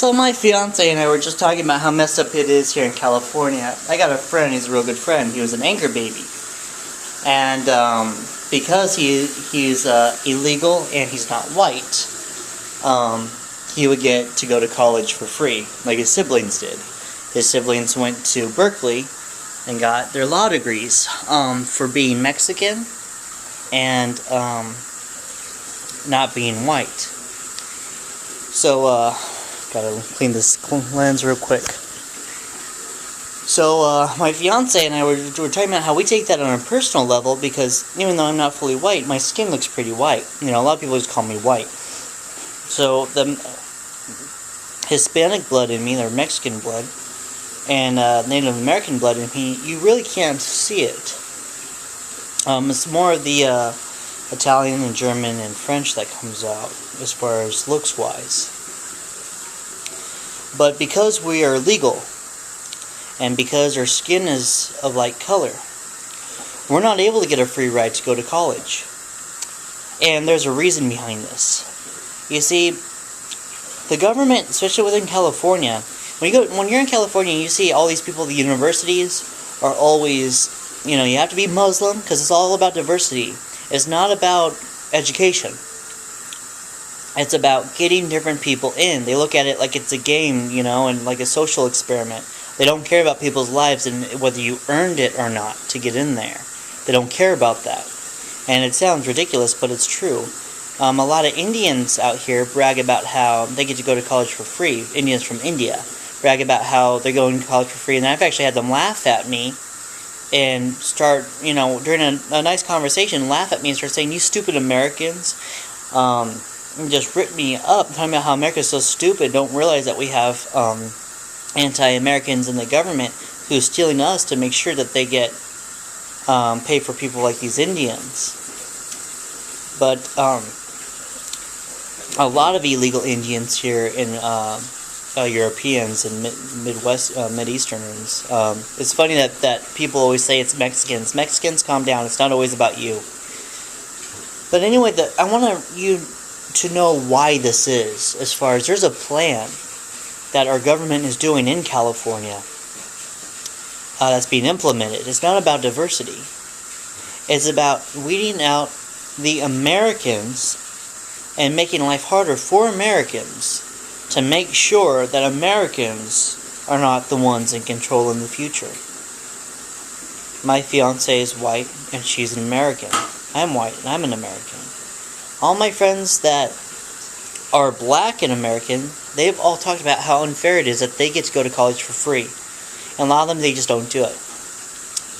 So my fiance and I were just talking about how messed up it is here in California. I got a friend, he's a real good friend, he was an anchor baby. And because he's illegal and he's not white, he would get to go to college for free, like his siblings did. His siblings went to Berkeley and got their law degrees for being Mexican and not being white. So, gotta clean this lens real quick. So, my fiance and I were talking about how we take that on a personal level because even though I'm not fully white, my skin looks pretty white. You know, a lot of people just call me white. So, the Hispanic blood in me, or Mexican blood, and Native American blood in me, you really can't see it. It's more of the Italian and German and French that comes out as far as looks-wise. But because we are legal, and because our skin is of light color, we're not able to get a free ride to go to college. And there's a reason behind this. You see, the government, especially within California, when you're in California, you see all these people at the universities are always, you know, you have to be Muslim because it's all about diversity. It's not about education. It's about getting different people in. They look at it like it's a game, you know, and like a social experiment. They don't care about people's lives and whether you earned it or not to get in there. They don't care about that. And it sounds ridiculous, but it's true. A lot of Indians out here brag about how they get to go to college for free. Indians from India brag about how they're going to college for free. And I've actually had them laugh at me and start, you know, during a nice conversation, laugh at me and start saying, "You stupid Americans." And just rip me up, talking about how America's so stupid, don't realize that we have anti-Americans in the government who's stealing us to make sure that they get pay for people like these Indians. But a lot of illegal Indians here in Europeans and Mideasterners. It's funny that people always say it's Mexicans. Mexicans, calm down. It's not always about you. But anyway, I want you to know why this is, as far as there's a plan that our government is doing in California that's being implemented. It's not about diversity. It's about weeding out the Americans and making life harder for Americans to make sure that Americans are not the ones in control in the future. My fiance is white and she's an American. I'm white and I'm an American. All my friends that are black and American, they've all talked about how unfair it is that they get to go to college for free. And a lot of them, they just don't do it.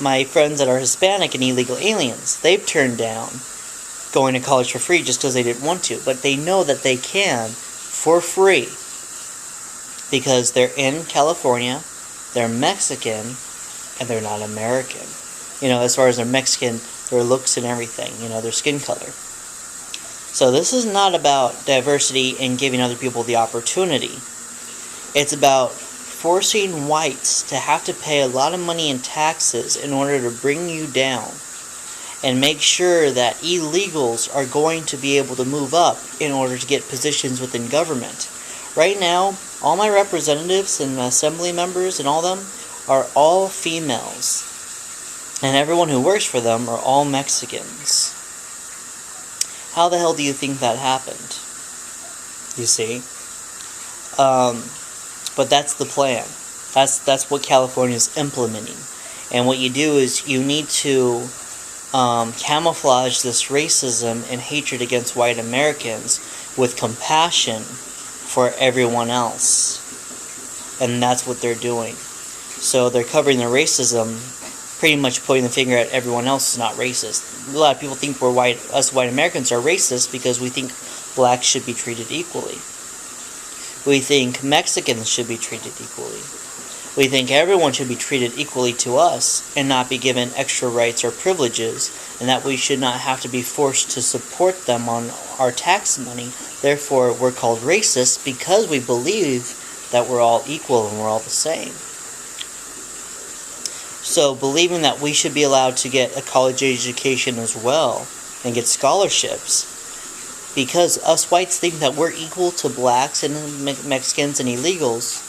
My friends that are Hispanic and illegal aliens, they've turned down going to college for free just because they didn't want to. But they know that they can for free because they're in California, they're Mexican, and they're not American. You know, as far as they're Mexican, their looks and everything, you know, their skin color. So this is not about diversity and giving other people the opportunity. It's about forcing whites to have to pay a lot of money in taxes in order to bring you down and make sure that illegals are going to be able to move up in order to get positions within government. Right now, all my representatives and assembly members and all them are all females. And everyone who works for them are all Mexicans. How the hell do you think that happened? You see? But that's the plan. That's what California is implementing. And what you do is you need to camouflage this racism and hatred against white Americans with compassion for everyone else. And that's what they're doing. So they're covering the racism, pretty much pointing the finger at everyone else is not racist. A lot of people think us white Americans are racist because we think blacks should be treated equally. We think Mexicans should be treated equally. We think everyone should be treated equally to us and not be given extra rights or privileges, and that we should not have to be forced to support them on our tax money. Therefore, we're called racist because we believe that we're all equal and we're all the same. So, believing that we should be allowed to get a college education as well and get scholarships, because us whites think that we're equal to blacks and Mexicans and illegals.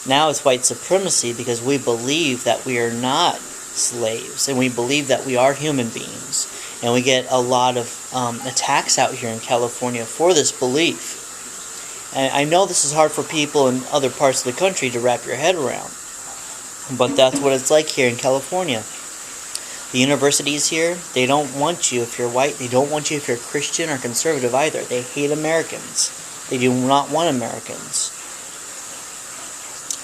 Now it's white supremacy because we believe that we are not slaves, and we believe that we are human beings. And we get a lot of attacks out here in California for this belief. And I know this is hard for people in other parts of the country to wrap your head around, but that's what it's like here in California. The universities here, they don't want you if you're white. They don't want you if you're Christian or conservative either. They hate Americans. They do not want Americans.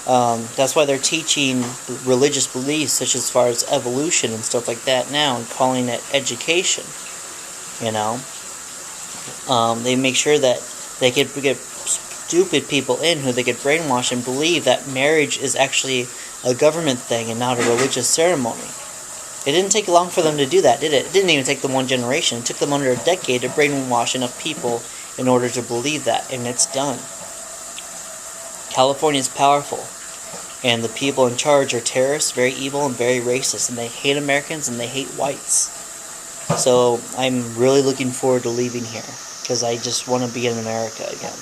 That's why they're teaching religious beliefs such as far as evolution and stuff like that now, and calling it education. You know, they make sure that they could get stupid people in who they could brainwash and believe that marriage is actually a government thing and not a religious ceremony. It didn't take long for them to do that, did it? It didn't even take them one generation. It took them under a decade to brainwash enough people in order to believe that, and it's done. California is powerful, and the people in charge are terrorists, very evil, and very racist, and they hate Americans and they hate whites. So I'm really looking forward to leaving here, because I just want to be in America again.